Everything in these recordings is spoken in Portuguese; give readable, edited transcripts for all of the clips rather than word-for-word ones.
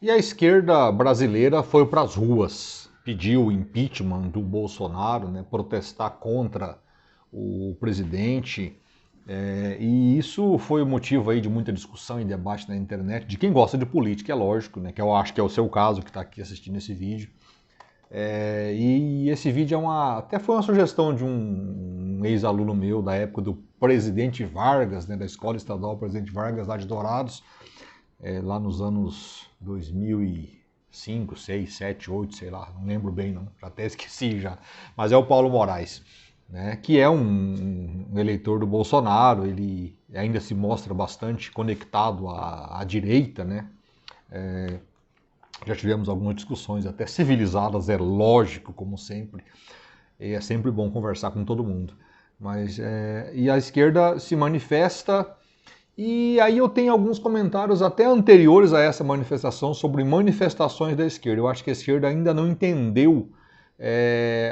E a esquerda brasileira foi para as ruas, pediu o impeachment do Bolsonaro, né, protestar contra o presidente. E isso foi o motivo aí de muita discussão e debate na internet, de quem gosta de política, é lógico, né, que eu acho que é o seu caso, que está aqui assistindo esse vídeo. E esse vídeo até foi uma sugestão de um ex-aluno meu da época do Presidente Vargas, né, da Escola Estadual Presidente Vargas, lá de Dourados, lá nos anos 2005, 6, 7, 8, sei lá, não lembro bem não, já até esqueci já, mas é o Paulo Moraes, né, que é um eleitor do Bolsonaro, ele ainda se mostra bastante conectado à direita, né, já tivemos algumas discussões até civilizadas, é lógico, como sempre, e é sempre bom conversar com todo mundo, e a esquerda se manifesta. E aí eu tenho alguns comentários até anteriores a essa manifestação sobre manifestações da esquerda. Eu acho que a esquerda ainda não entendeu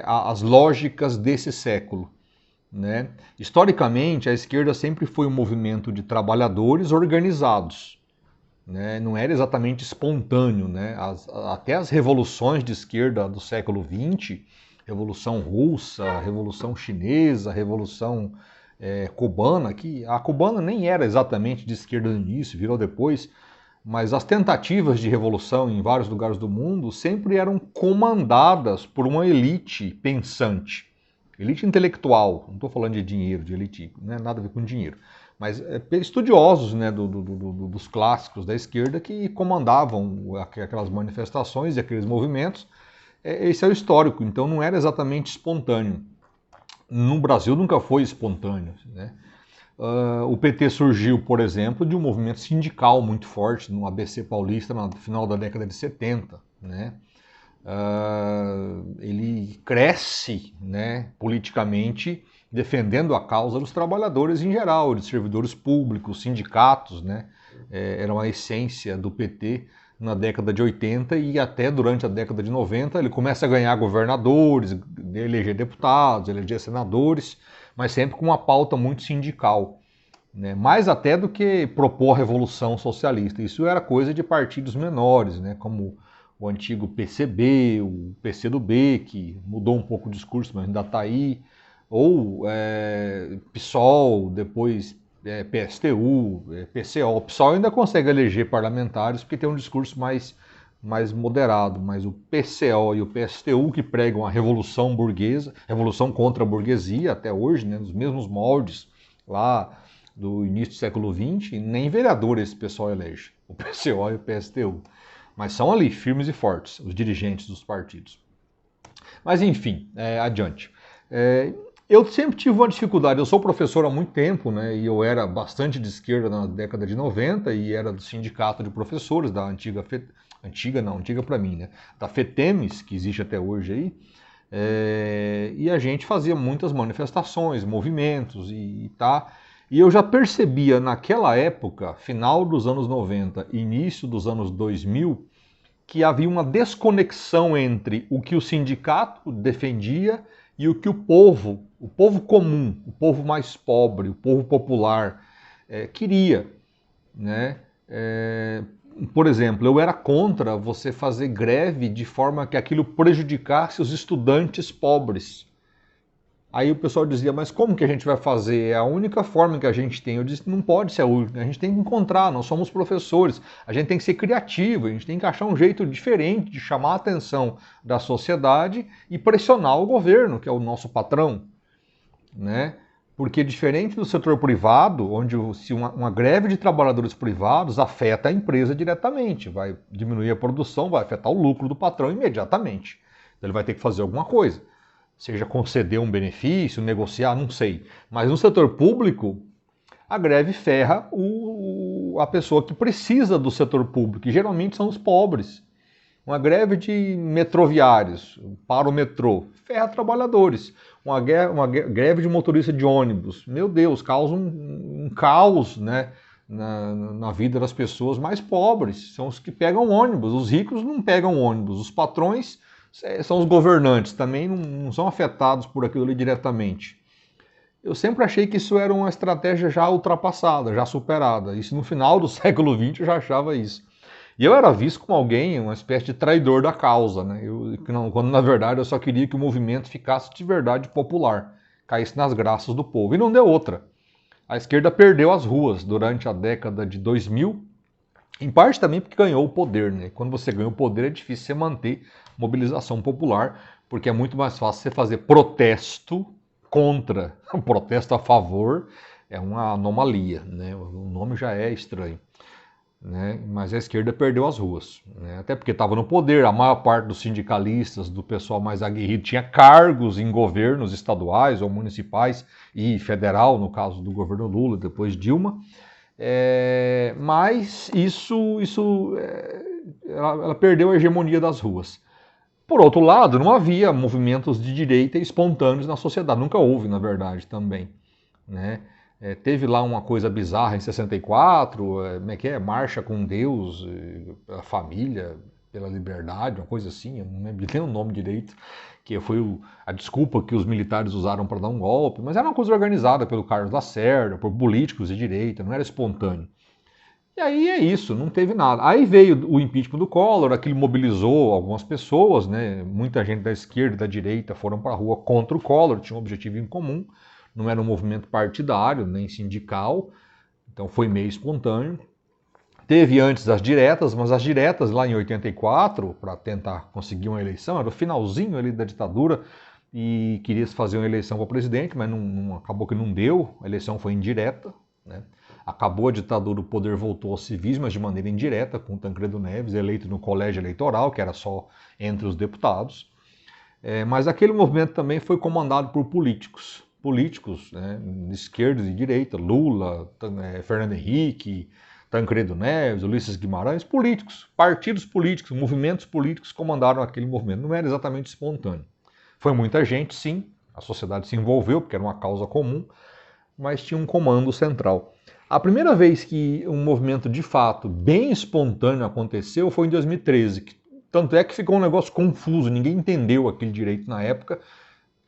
as lógicas desse século, né? Historicamente, a esquerda sempre foi um movimento de trabalhadores organizados, né? Não era exatamente espontâneo, né? Até as revoluções de esquerda do século XX, Revolução Russa, Revolução Chinesa, Revolução cubana, que a cubana nem era exatamente de esquerda no início, virou depois, mas as tentativas de revolução em vários lugares do mundo sempre eram comandadas por uma elite pensante, elite intelectual, não estou falando de dinheiro, de elite, não é nada a ver com dinheiro, mas estudiosos, né, dos clássicos da esquerda que comandavam aquelas manifestações e aqueles movimentos. Esse é o histórico, então não era exatamente espontâneo. No Brasil nunca foi espontâneo, né? O PT surgiu, por exemplo, de um movimento sindical muito forte no ABC Paulista no final da década de 70, né? Ele cresce, né, politicamente defendendo a causa dos trabalhadores em geral, dos servidores públicos, sindicatos, né? Eram a essência do PT na década de 80 e até durante a década de 90 ele começa a ganhar governadores, eleger deputados, eleger senadores, mas sempre com uma pauta muito sindical, né? Mais até do que propor a revolução socialista. Isso era coisa de partidos menores, né? Como o antigo PCB, o PCdoB, que mudou um pouco o discurso, mas ainda está aí, ou PSOL, depois PSTU, PCO. O PSOL ainda consegue eleger parlamentares porque tem um discurso mais moderado, mas o PCO e o PSTU, que pregam a revolução burguesa, revolução contra a burguesia até hoje, né, nos mesmos moldes lá do início do século XX, nem vereador esse pessoal elege, o PCO e o PSTU. Mas são ali firmes e fortes, os dirigentes dos partidos. Mas enfim, adiante. Eu sempre tive uma dificuldade, eu sou professor há muito tempo, né, e eu era bastante de esquerda na década de 90 e era do sindicato de professores da antiga para mim, né, da FETEMES, que existe até hoje aí, e a gente fazia muitas manifestações, movimentos e eu já percebia naquela época, final dos anos 90, início dos anos 2000, que havia uma desconexão entre o que o sindicato defendia e o que o povo comum, o povo mais pobre, o povo popular queria, né? Por exemplo, eu era contra você fazer greve de forma que aquilo prejudicasse os estudantes pobres. Aí o pessoal dizia, mas como que a gente vai fazer? É a única forma que a gente tem. Eu disse, não pode ser a única, a gente tem que encontrar, nós somos professores, a gente tem que ser criativo, a gente tem que achar um jeito diferente de chamar a atenção da sociedade e pressionar o governo, que é o nosso patrão, né? Porque diferente do setor privado, onde se uma greve de trabalhadores privados afeta a empresa diretamente, vai diminuir a produção, vai afetar o lucro do patrão imediatamente. Então ele vai ter que fazer alguma coisa. Seja conceder um benefício, negociar, não sei. Mas no setor público, a greve ferra a pessoa que precisa do setor público, que geralmente são os pobres. Uma greve de metroviários para o metrô, ferra trabalhadores. Uma greve de motorista de ônibus, meu Deus, causa um caos, né, na vida das pessoas mais pobres. São os que pegam ônibus, os ricos não pegam ônibus, os patrões são os governantes, também não são afetados por aquilo ali diretamente. Eu sempre achei que isso era uma estratégia já ultrapassada, já superada. Isso no final do século XX eu já achava isso. E eu era visto como alguém, uma espécie de traidor da causa, né? Quando na verdade eu só queria que o movimento ficasse de verdade popular, caísse nas graças do povo. E não deu outra. A esquerda perdeu as ruas durante a década de 2000, em parte também porque ganhou o poder, né? Quando você ganha o poder é difícil você manter mobilização popular, porque é muito mais fácil você fazer protesto contra. O protesto a favor é uma anomalia, né? O nome já é estranho. Né? Mas a esquerda perdeu as ruas, né? Até porque estava no poder, a maior parte dos sindicalistas, do pessoal mais aguerrido, tinha cargos em governos estaduais ou municipais e federal, no caso do governo Lula, depois Dilma. Mas ela perdeu a hegemonia das ruas. Por outro lado, não havia movimentos de direita espontâneos na sociedade, nunca houve, na verdade, também, né? Teve lá uma coisa bizarra em 64, como é que é? Marcha com Deus, a família, pela liberdade, uma coisa assim, eu não lembro nem o nome direito, que foi a desculpa que os militares usaram para dar um golpe, mas era uma coisa organizada pelo Carlos Lacerda, por políticos de direita, não era espontâneo. E aí é isso, não teve nada. Aí veio o impeachment do Collor, aquilo mobilizou algumas pessoas, né? Muita gente da esquerda e da direita foram para a rua contra o Collor, tinha um objetivo em comum, não era um movimento partidário, nem sindical, então foi meio espontâneo. Teve antes as diretas, mas as diretas lá em 84, para tentar conseguir uma eleição, era o finalzinho ali da ditadura, e queria se fazer uma eleição para presidente, mas acabou que não deu, a eleição foi indireta, né? Acabou a ditadura, o poder voltou aos civis, mas de maneira indireta, com Tancredo Neves, eleito no colégio eleitoral, que era só entre os deputados. Mas aquele movimento também foi comandado por políticos, né, de esquerda e de direita, Lula, Fernando Henrique, Tancredo Neves, Ulisses Guimarães, políticos, partidos políticos, movimentos políticos comandaram aquele movimento. Não era exatamente espontâneo. Foi muita gente, sim, a sociedade se envolveu, porque era uma causa comum, mas tinha um comando central. A primeira vez que um movimento de fato bem espontâneo aconteceu foi em 2013, tanto é que ficou um negócio confuso, ninguém entendeu aquele direito na época.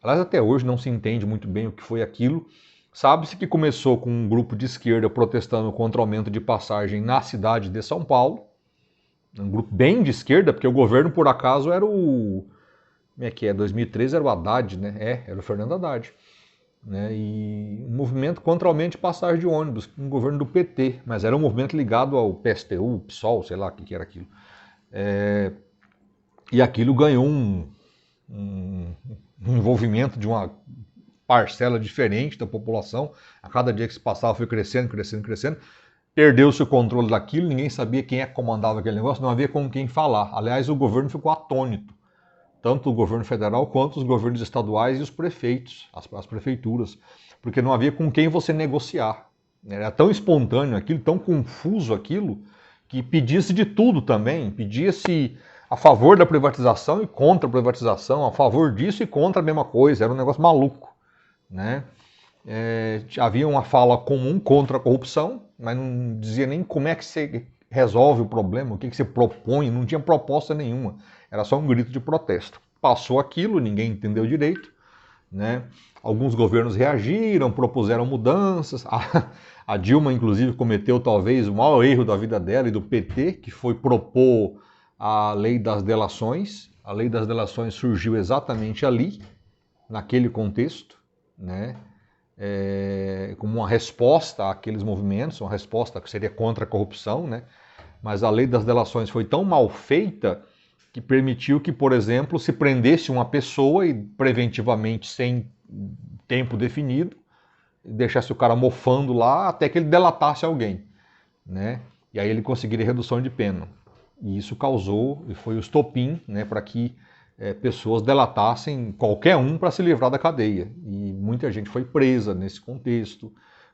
Aliás, até hoje não se entende muito bem o que foi aquilo. Sabe-se que começou com um grupo de esquerda protestando contra o aumento de passagem na cidade de São Paulo. Um grupo bem de esquerda, porque o governo, por acaso, era o... Como é que é? 2013 era o Haddad, né? Era o Fernando Haddad. Né? E um movimento contra o aumento de passagem de ônibus, um governo do PT, mas era um movimento ligado ao PSTU, PSOL, sei lá o que era aquilo. E aquilo ganhou um envolvimento de uma parcela diferente da população. A cada dia que se passava foi crescendo, crescendo, crescendo. Perdeu-se o controle daquilo, ninguém sabia quem é que comandava aquele negócio, não havia com quem falar. Aliás, o governo ficou atônito. Tanto o governo federal quanto os governos estaduais e os prefeitos, as prefeituras, porque não havia com quem você negociar. Era tão espontâneo aquilo, tão confuso aquilo, que pedia-se de tudo também. Pedia-se a favor da privatização e contra a privatização, a favor disso e contra a mesma coisa. Era um negócio maluco, né? Havia uma fala comum contra a corrupção, mas não dizia nem como é que você resolve o problema, o que você propõe, não tinha proposta nenhuma. Era só um grito de protesto. Passou aquilo, ninguém entendeu direito, né? Alguns governos reagiram, propuseram mudanças. A Dilma, inclusive, cometeu talvez o maior erro da vida dela e do PT, que foi propor a lei das delações. A lei das delações surgiu exatamente ali, naquele contexto, né? Como uma resposta àqueles movimentos, uma resposta que seria contra a corrupção, né? Mas a lei das delações foi tão mal feita que permitiu que, por exemplo, se prendesse uma pessoa e preventivamente, sem tempo definido, deixasse o cara mofando lá até que ele delatasse alguém, né? E aí ele conseguiria redução de pena. E isso causou, e foi o estopim, né, para que pessoas delatassem qualquer um para se livrar da cadeia. E muita gente foi presa nesse contexto,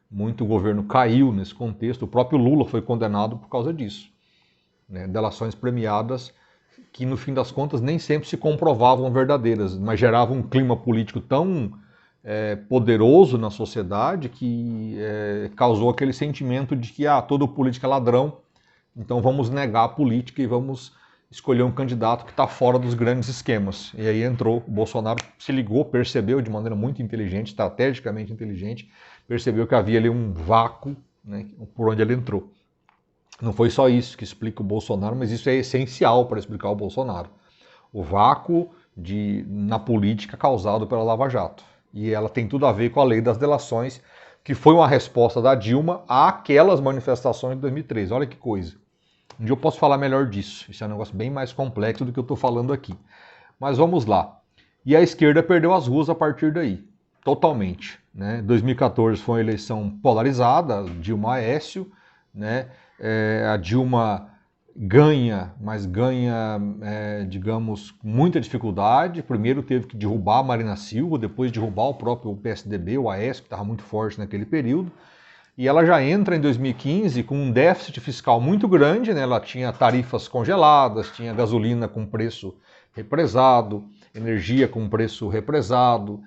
muito governo caiu nesse contexto, o próprio Lula foi condenado por causa disso. Né? Delações premiadas que no fim das contas nem sempre se comprovavam verdadeiras, mas geravam um clima político tão poderoso na sociedade que causou aquele sentimento de que todo político é ladrão, então vamos negar a política e vamos escolher um candidato que está fora dos grandes esquemas. E aí entrou, o Bolsonaro se ligou, percebeu de maneira muito inteligente, estrategicamente inteligente, percebeu que havia ali um vácuo, né, por onde ele entrou. Não foi só isso que explica o Bolsonaro, mas isso é essencial para explicar o Bolsonaro. O vácuo na política causado pela Lava Jato. E ela tem tudo a ver com a lei das delações, que foi uma resposta da Dilma àquelas manifestações de 2013. Olha que coisa. Um dia eu posso falar melhor disso. Isso é um negócio bem mais complexo do que eu estou falando aqui. Mas vamos lá. E a esquerda perdeu as ruas a partir daí. Totalmente. Né? 2014 foi uma eleição polarizada, Dilma-Aécio. Né? A Dilma ganha, mas ganha, digamos, com muita dificuldade. Primeiro teve que derrubar a Marina Silva, depois derrubar o próprio PSDB, o Aécio, que estava muito forte naquele período. E ela já entra em 2015 com um déficit fiscal muito grande, né? Ela tinha tarifas congeladas, tinha gasolina com preço represado, energia com preço represado,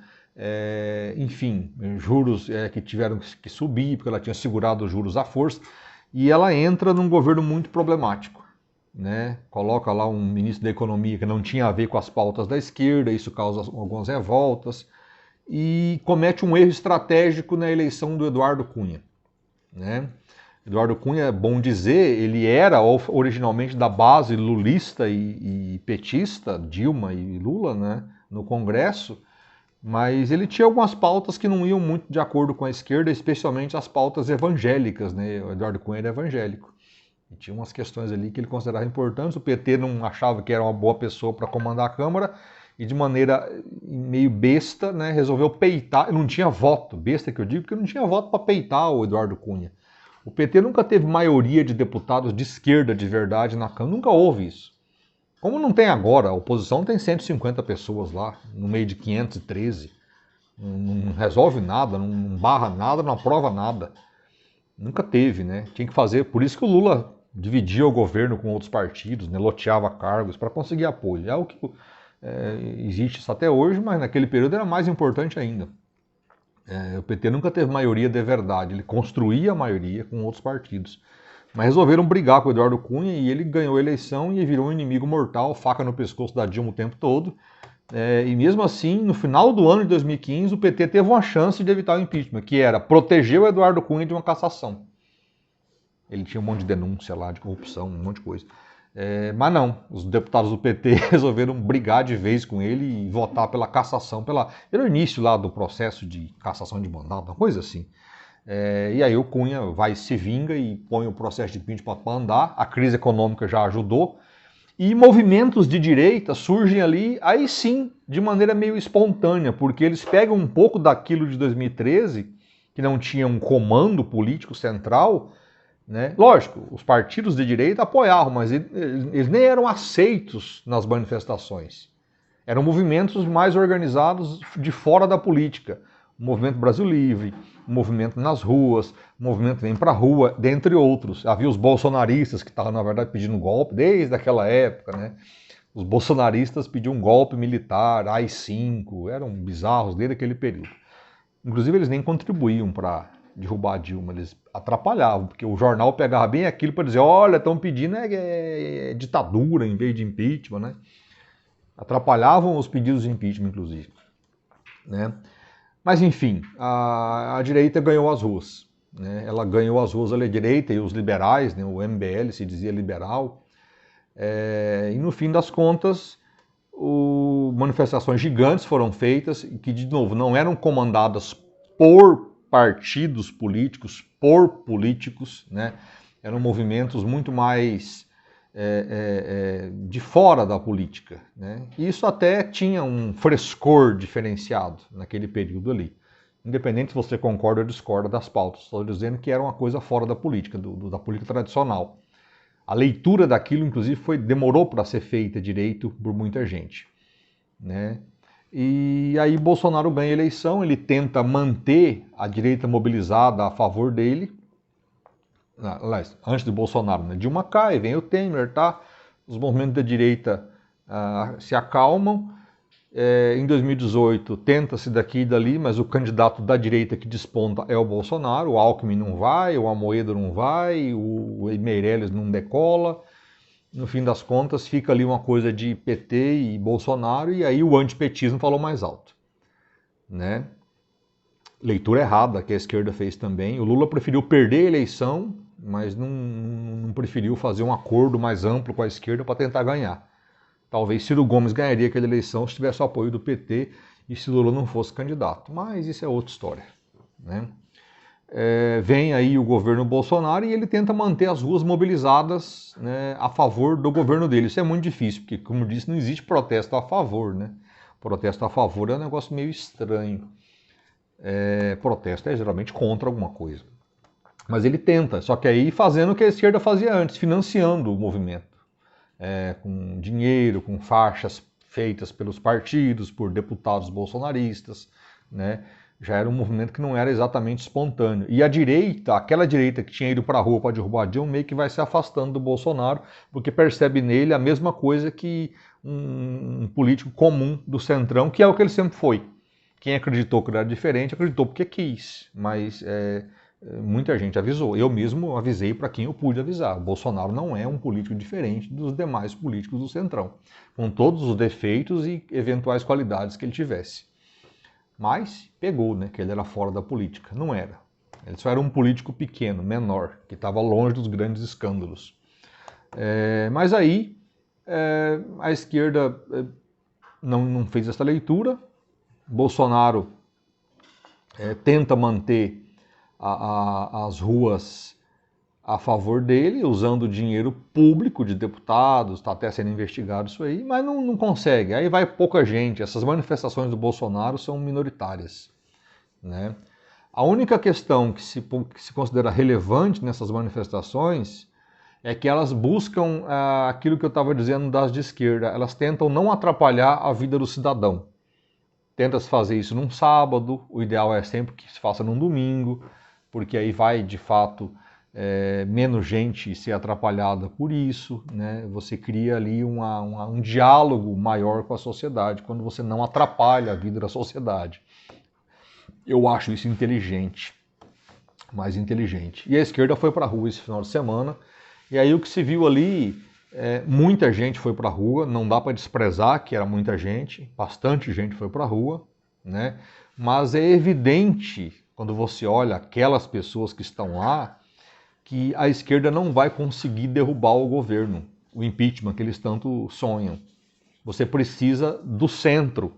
enfim, juros que tiveram que subir, porque ela tinha segurado os juros à força. E ela entra num governo muito problemático. Né? Coloca lá um ministro da Economia que não tinha a ver com as pautas da esquerda, isso causa algumas revoltas, e comete um erro estratégico na eleição do Eduardo Cunha. Né? Eduardo Cunha, é bom dizer, ele era originalmente da base lulista e petista, Dilma e Lula, né, no Congresso, mas ele tinha algumas pautas que não iam muito de acordo com a esquerda, especialmente as pautas evangélicas, né? O Eduardo Cunha era evangélico. E tinha umas questões ali que ele considerava importantes, o PT não achava que era uma boa pessoa para comandar a Câmara, e de maneira meio besta, né, resolveu peitar, não tinha voto, besta que eu digo, porque não tinha voto para peitar o Eduardo Cunha. O PT nunca teve maioria de deputados de esquerda de verdade na Câmara, nunca houve isso. Como não tem agora, a oposição tem 150 pessoas lá, no meio de 513. Não resolve nada, não barra nada, não aprova nada. Nunca teve, né? Tinha que fazer, por isso que o Lula dividia o governo com outros partidos, né? Loteava cargos para conseguir apoio. É o que existe isso até hoje, mas naquele período era mais importante ainda. O PT nunca teve maioria de verdade, ele construía a maioria com outros partidos. Mas resolveram brigar com o Eduardo Cunha e ele ganhou a eleição e virou um inimigo mortal, faca no pescoço da Dilma o tempo todo. E mesmo assim, no final do ano de 2015, o PT teve uma chance de evitar o impeachment, que era proteger o Eduardo Cunha de uma cassação. Ele tinha um monte de denúncia lá, de corrupção, um monte de coisa. Mas não, os deputados do PT resolveram brigar de vez com ele e votar pela cassação, pelo início lá do processo de cassação de mandato, uma coisa assim. E aí o Cunha vai se vinga e põe o processo de impeachment para andar, a crise econômica já ajudou, e movimentos de direita surgem ali, aí sim, de maneira meio espontânea, porque eles pegam um pouco daquilo de 2013, que não tinha um comando político central, né? Lógico, os partidos de direita apoiavam, mas eles nem eram aceitos nas manifestações. Eram movimentos mais organizados de fora da política. O Movimento Brasil Livre, o movimento nas ruas, o movimento Vem Pra Rua, dentre outros. Havia os bolsonaristas que estavam, na verdade, pedindo golpe desde aquela época, né? Os bolsonaristas pediam um golpe militar, AI-5, eram bizarros desde aquele período. Inclusive, eles nem contribuíam para derrubar a Dilma, eles atrapalhavam, porque o jornal pegava bem aquilo para dizer, olha, estão pedindo ditadura em vez de impeachment, né? Atrapalhavam os pedidos de impeachment, inclusive. Né? Mas, enfim, a direita ganhou as ruas. Né? Ela ganhou as ruas, a direita e os liberais, né? O MBL se dizia liberal. E, no fim das contas, manifestações gigantes foram feitas, que, de novo, não eram comandadas por partidos políticos, por políticos, né? Eram movimentos muito mais de fora da política. Né? E isso até tinha um frescor diferenciado naquele período ali. Independente se você concorda ou discorda das pautas, estou dizendo que era uma coisa fora da política, da política tradicional. A leitura daquilo, inclusive, demorou para ser feita direito por muita gente. Né? E aí Bolsonaro ganha a eleição, ele tenta manter a direita mobilizada a favor dele. Antes do Bolsonaro, né? Dilma cai, vem o Temer, tá? Os movimentos da direita se acalmam. Em 2018 tenta-se daqui e dali, mas o candidato da direita que desponta é o Bolsonaro. O Alckmin não vai, o Amoedo não vai, o Meirelles não decola. No fim das contas, fica ali uma coisa de PT e Bolsonaro, e aí o antipetismo falou mais alto. Né? Leitura errada que a esquerda fez também. O Lula preferiu perder a eleição mas não preferiu fazer um acordo mais amplo com a esquerda para tentar ganhar. Talvez Ciro Gomes ganharia aquela eleição se tivesse o apoio do PT e se Lula não fosse candidato, mas isso é outra história, né? Vem aí o governo Bolsonaro e ele tenta manter as ruas mobilizadas, né, a favor do governo dele. Isso é muito difícil, porque, como eu disse, não existe protesto a favor, né? Protesto a favor é um negócio meio estranho. Protesto é geralmente contra alguma coisa. Mas ele tenta, só que aí fazendo o que a esquerda fazia antes, financiando o movimento. Com dinheiro, com faixas feitas pelos partidos, por deputados bolsonaristas, né? Já era um movimento que não era exatamente espontâneo. E a direita, aquela direita que tinha ido para a rua para derrubar Dilma, meio que vai se afastando do Bolsonaro, porque percebe nele a mesma coisa que um político comum do Centrão, que é o que ele sempre foi. Quem acreditou que ele era diferente, acreditou porque quis, mas muita gente avisou. Eu mesmo avisei para quem eu pude avisar. O Bolsonaro não é um político diferente dos demais políticos do Centrão, com todos os defeitos e eventuais qualidades que ele tivesse. Mas pegou, né, que ele era fora da política. Não era. Ele só era um político pequeno, menor, que estava longe dos grandes escândalos. Mas aí a esquerda não fez essa leitura. Bolsonaro tenta manter as ruas a favor dele, usando dinheiro público de deputados, está até sendo investigado isso aí, mas não consegue. Aí vai pouca gente. Essas manifestações do Bolsonaro são minoritárias, né? A única questão que se considera relevante nessas manifestações é que elas buscam aquilo que eu estava dizendo das de esquerda. Elas tentam não atrapalhar a vida do cidadão. Tenta-se fazer isso num sábado, o ideal é sempre que se faça num domingo, porque aí vai, de fato, menos gente ser atrapalhada por isso, né? Você cria ali um diálogo maior com a sociedade, quando você não atrapalha a vida da sociedade. Eu acho isso inteligente, mais inteligente. E a esquerda foi para a rua esse final de semana, e aí o que se viu ali, muita gente foi para a rua, não dá para desprezar que era muita gente, bastante gente foi para a rua, né? Mas é evidente, quando você olha aquelas pessoas que estão lá, que a esquerda não vai conseguir derrubar o governo, o impeachment que eles tanto sonham. Você precisa do centro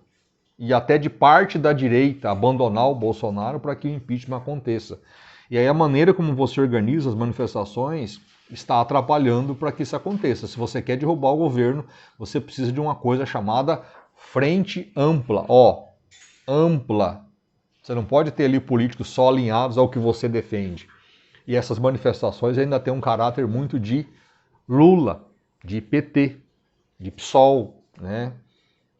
e até de parte da direita abandonar o Bolsonaro para que o impeachment aconteça. E aí a maneira como você organiza as manifestações está atrapalhando para que isso aconteça. Se você quer derrubar o governo, você precisa de uma coisa chamada frente ampla. Ampla. Você não pode ter ali políticos só alinhados ao que você defende. E essas manifestações ainda têm um caráter muito de Lula, de PT, de PSOL, né?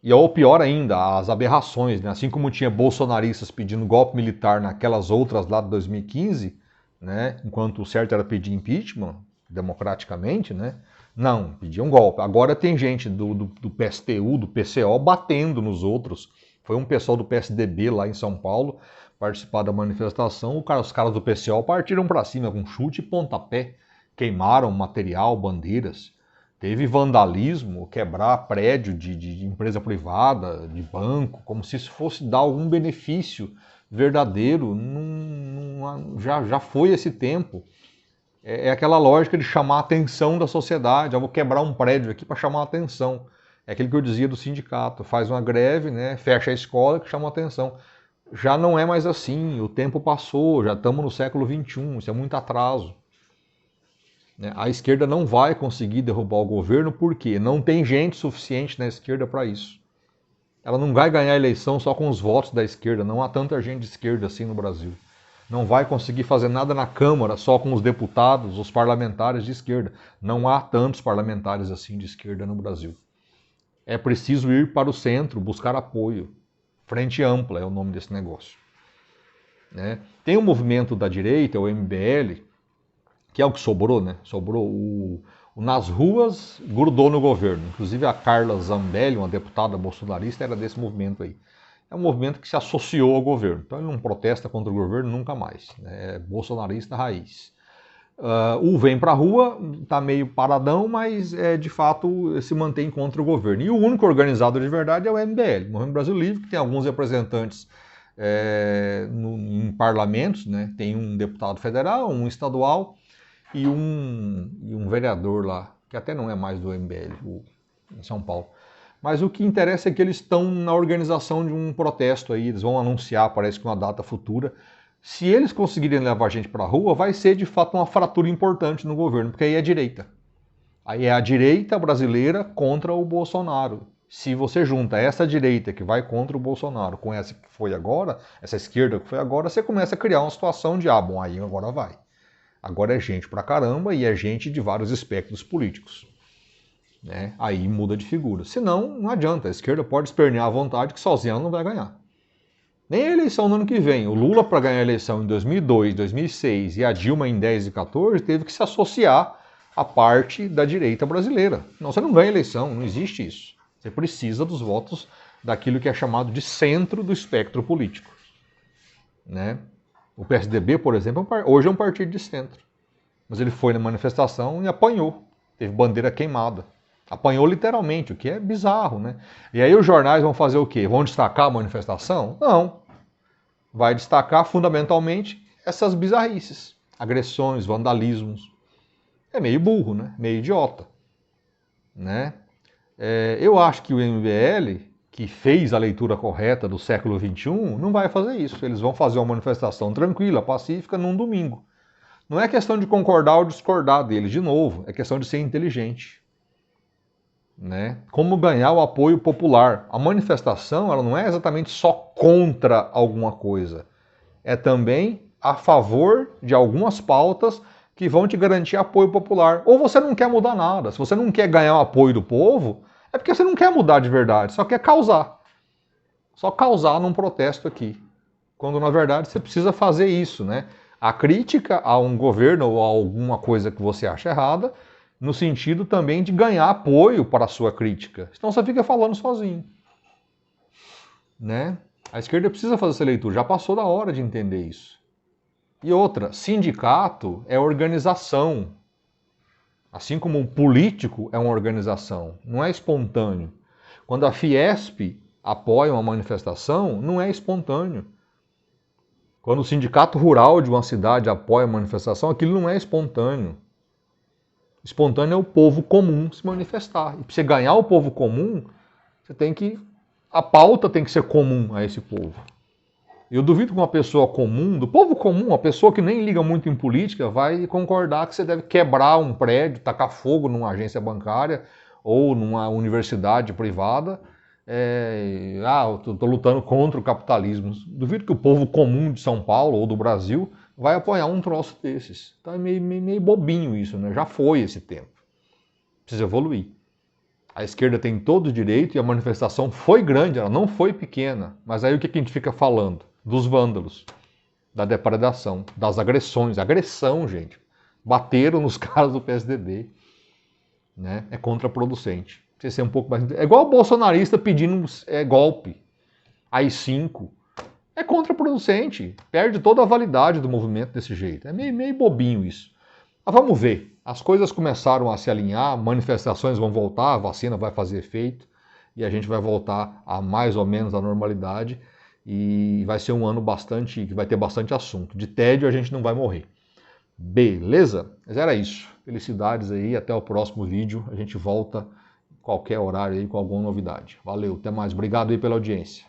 E ou pior ainda, as aberrações, né? Assim como tinha bolsonaristas pedindo golpe militar naquelas outras lá de 2015, né? Enquanto o certo era pedir impeachment, democraticamente, né? Não, pediam golpe. Agora tem gente do PSTU, do PCO, batendo nos outros. Foi um pessoal do PSDB lá em São Paulo participar da manifestação, os caras do PCO partiram para cima com chute e pontapé, queimaram material, bandeiras. Teve vandalismo, quebrar prédio de empresa privada, de banco, como se isso fosse dar algum benefício verdadeiro. Já foi esse tempo. É aquela lógica de chamar a atenção da sociedade. Eu vou quebrar um prédio aqui para chamar a atenção. É aquilo que eu dizia do sindicato. Faz uma greve, né, fecha a escola que chama a atenção. Já não é mais assim, o tempo passou, já estamos no século XXI, isso é muito atraso. A esquerda não vai conseguir derrubar o governo porque não tem gente suficiente na esquerda para isso. Ela não vai ganhar a eleição só com os votos da esquerda, não há tanta gente de esquerda assim no Brasil. Não vai conseguir fazer nada na Câmara só com os deputados, os parlamentares de esquerda. Não há tantos parlamentares assim de esquerda no Brasil. É preciso ir para o centro, buscar apoio. Frente ampla é o nome desse negócio. Né? Tem um movimento da direita, o MBL, que é o que sobrou, né? Sobrou o nas ruas, grudou no governo. Inclusive a Carla Zambelli, uma deputada bolsonarista, era desse movimento aí. É um movimento que se associou ao governo. Então ele não protesta contra o governo nunca mais. Né? É bolsonarista raiz. O Vem Pra Rua está meio paradão, mas de fato se mantém contra o governo. E o único organizado de verdade é o MBL, Movimento Brasil Livre, que tem alguns representantes em parlamentos, né? Tem um deputado federal, um estadual, e um vereador lá, que até não é mais do MBL, em São Paulo. Mas o que interessa é que eles estão na organização de um protesto aí, eles vão anunciar, parece que uma data futura. Se eles conseguirem levar a gente para a rua, vai ser de fato uma fratura importante no governo, porque aí é direita. Aí é a direita brasileira contra o Bolsonaro. Se você junta essa direita que vai contra o Bolsonaro com essa que foi agora, essa esquerda que foi agora, você começa a criar uma situação de, bom, aí agora vai. Agora é gente pra caramba e é gente de vários espectros políticos. Né? Aí muda de figura. Senão, não adianta. A esquerda pode espernear à vontade que sozinha ela não vai ganhar. Nem a eleição no ano que vem. O Lula, para ganhar a eleição em 2002, 2006 e a Dilma em 10 e 14, teve que se associar à parte da direita brasileira. Não, você não ganha eleição, não existe isso. Você precisa dos votos daquilo que é chamado de centro do espectro político. Né? O PSDB, por exemplo, hoje é um partido de centro. Mas ele foi na manifestação e apanhou. Teve bandeira queimada. Apanhou literalmente, o que é bizarro, né? E aí os jornais vão fazer o quê? Vão destacar a manifestação? Não. Vai destacar fundamentalmente essas bizarrices. Agressões, vandalismos. É meio burro, né? Meio idiota. Né? Eu acho que o MBL, que fez a leitura correta do século XXI, não vai fazer isso. Eles vão fazer uma manifestação tranquila, pacífica, num domingo. Não é questão de concordar ou discordar deles, de novo, é questão de ser inteligente. Né? Como ganhar o apoio popular. A manifestação ela não é exatamente só contra alguma coisa, é também a favor de algumas pautas que vão te garantir apoio popular. Ou você não quer mudar nada, se você não quer ganhar o apoio do povo, é porque você não quer mudar de verdade, só quer causar. Só causar num protesto aqui. Quando na verdade você precisa fazer isso, né? A crítica a um governo ou a alguma coisa que você acha errada, no sentido também de ganhar apoio para a sua crítica. Senão você fica falando sozinho. Né? A esquerda precisa fazer essa leitura, já passou da hora de entender isso. E outra, sindicato é organização. Assim como um político é uma organização, não é espontâneo. Quando a Fiesp apoia uma manifestação, não é espontâneo. Quando o sindicato rural de uma cidade apoia a manifestação, aquilo não é espontâneo. Espontâneo é o povo comum se manifestar. E para você ganhar o povo comum, você tem que... a pauta tem que ser comum a esse povo. Eu duvido que uma pessoa comum, do povo comum, uma pessoa que nem liga muito em política, vai concordar que você deve quebrar um prédio, tacar fogo numa agência bancária ou numa universidade privada. Eu estou lutando contra o capitalismo. Duvido que o povo comum de São Paulo ou do Brasil vai apoiar um troço desses. Então é meio bobinho isso, né? Já foi esse tempo. Precisa evoluir. A esquerda tem todo o direito e a manifestação foi grande, ela não foi pequena. Mas aí o que a gente fica falando? Dos vândalos, da depredação, das agressões. Agressão, gente. Bateram nos caras do PSDB. Né? É contraproducente. Precisa ser um pouco mais... É igual o bolsonarista pedindo golpe. AI-5. É contraproducente. Perde toda a validade do movimento desse jeito. É meio bobinho isso. Mas vamos ver. As coisas começaram a se alinhar, manifestações vão voltar, a vacina vai fazer efeito e a gente vai voltar a mais ou menos à normalidade e vai ser um ano que vai ter bastante assunto. De tédio a gente não vai morrer. Beleza? Mas era isso. Felicidades aí, até o próximo vídeo. A gente volta qualquer horário aí com alguma novidade. Valeu, até mais. Obrigado aí pela audiência.